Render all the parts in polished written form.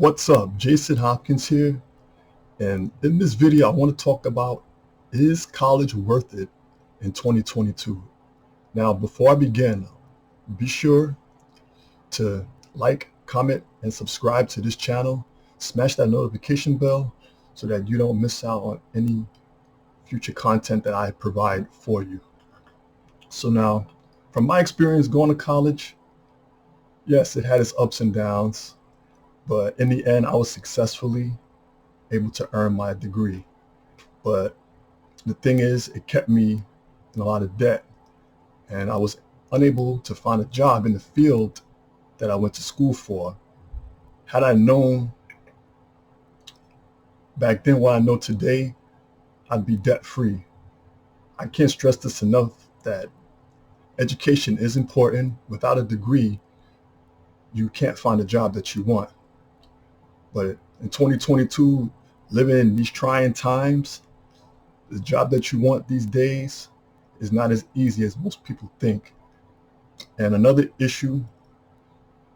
What's up? Jason Hopkins here, and in this video I want to talk about, is college worth it in 2022? Now, before I begin, be sure to like, comment, and subscribe to this channel. Smash that notification bell so that you don't miss out on any future content that I provide for you. So now, from my experience going to college, yes, it had its ups and downs, but in the end, I was successfully able to earn my degree. But the thing is, it kept me in a lot of debt, and I was unable to find a job in the field that I went to school for. Had I known back then what I know today, I'd be debt free. I can't stress this enough that education is important. Without a degree, you can't find a job that you want. But in 2022, living in these trying times, the job that you want these days is not as easy as most people think. And another issue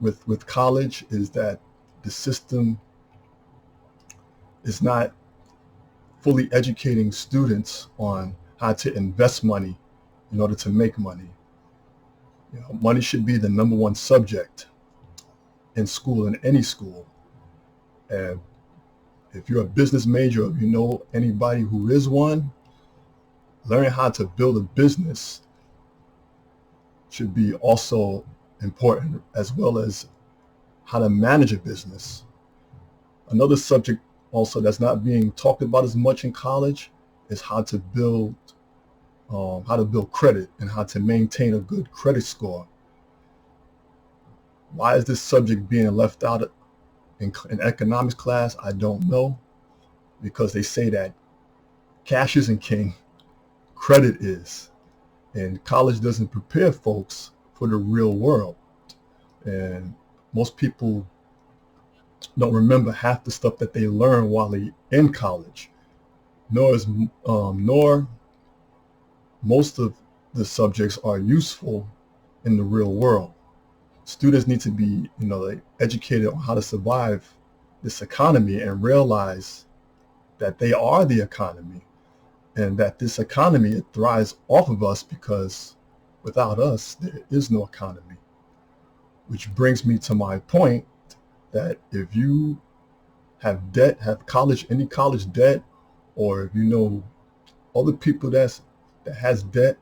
with college is that the system is not fully educating students on how to invest money in order to make money. Money should be the number one subject in school, in any school. And if you're a business major, if you know anybody who is one, learning how to build a business should be also important, as well as how to manage a business. Another subject also that's not being talked about as much in college is how to build credit and how to maintain a good credit score. Why is this subject being left out in economics class? I don't know, because they say that cash isn't king, credit is. And college doesn't prepare folks for the real world. And most people don't remember half the stuff that they learn while they're in college, nor most of the subjects are useful in the real world. Students need to be, educated on how to survive this economy and realize that they are the economy, and that this economy, it thrives off of us, because without us, there is no economy. Which brings me to my point that if you have debt, any college debt, or if you know other people that has debt,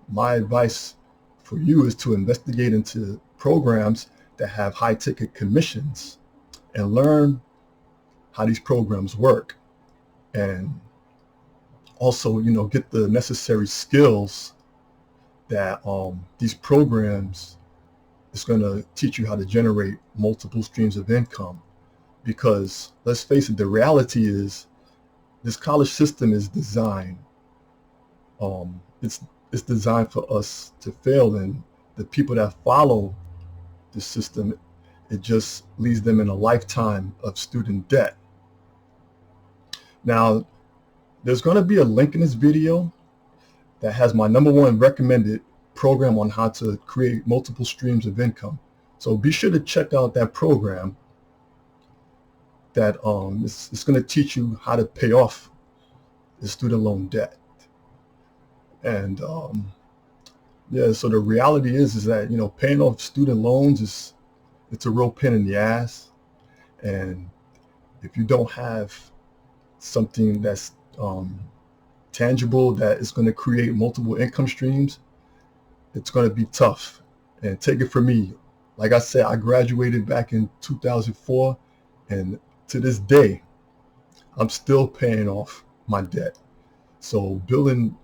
my advice for you is to investigate into programs that have high ticket commissions and learn how these programs work, and also get the necessary skills that these programs is going to teach you how to generate multiple streams of income. Because let's face it, the reality is this college system is designed it's designed for us to fail, and the people that follow the system, it just leaves them in a lifetime of student debt. Now, there's going to be a link in this video that has my #1 recommended program on how to create multiple streams of income. So be sure to check out that program. That it's going to teach you how to pay off the student loan debt. And yeah, so the reality is that paying off student loans it's a real pain in the ass. And if you don't have something that's tangible, that is going to create multiple income streams, it's going to be tough. And take it from me, like I said, I graduated back in 2004, and to this day I'm still paying off my debt. So building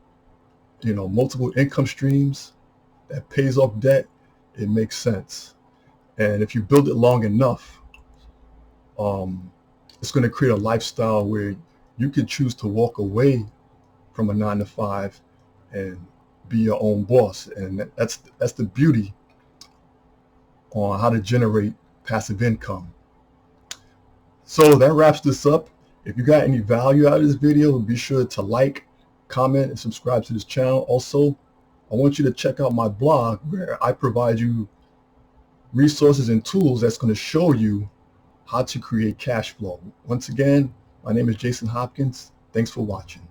multiple income streams that pays off debt, it makes sense. And if you build it long enough, it's going to create a lifestyle where you can choose to walk away from a 9-to-5 and be your own boss. And that's the beauty on how to generate passive income. So that wraps this up. If you got any value out of this video, be sure to like, comment, and subscribe to this channel. Also, I want you to check out my blog, where I provide you resources and tools that's going to show you how to create cash flow. Once again, my name is Jason Hopkins. Thanks for watching.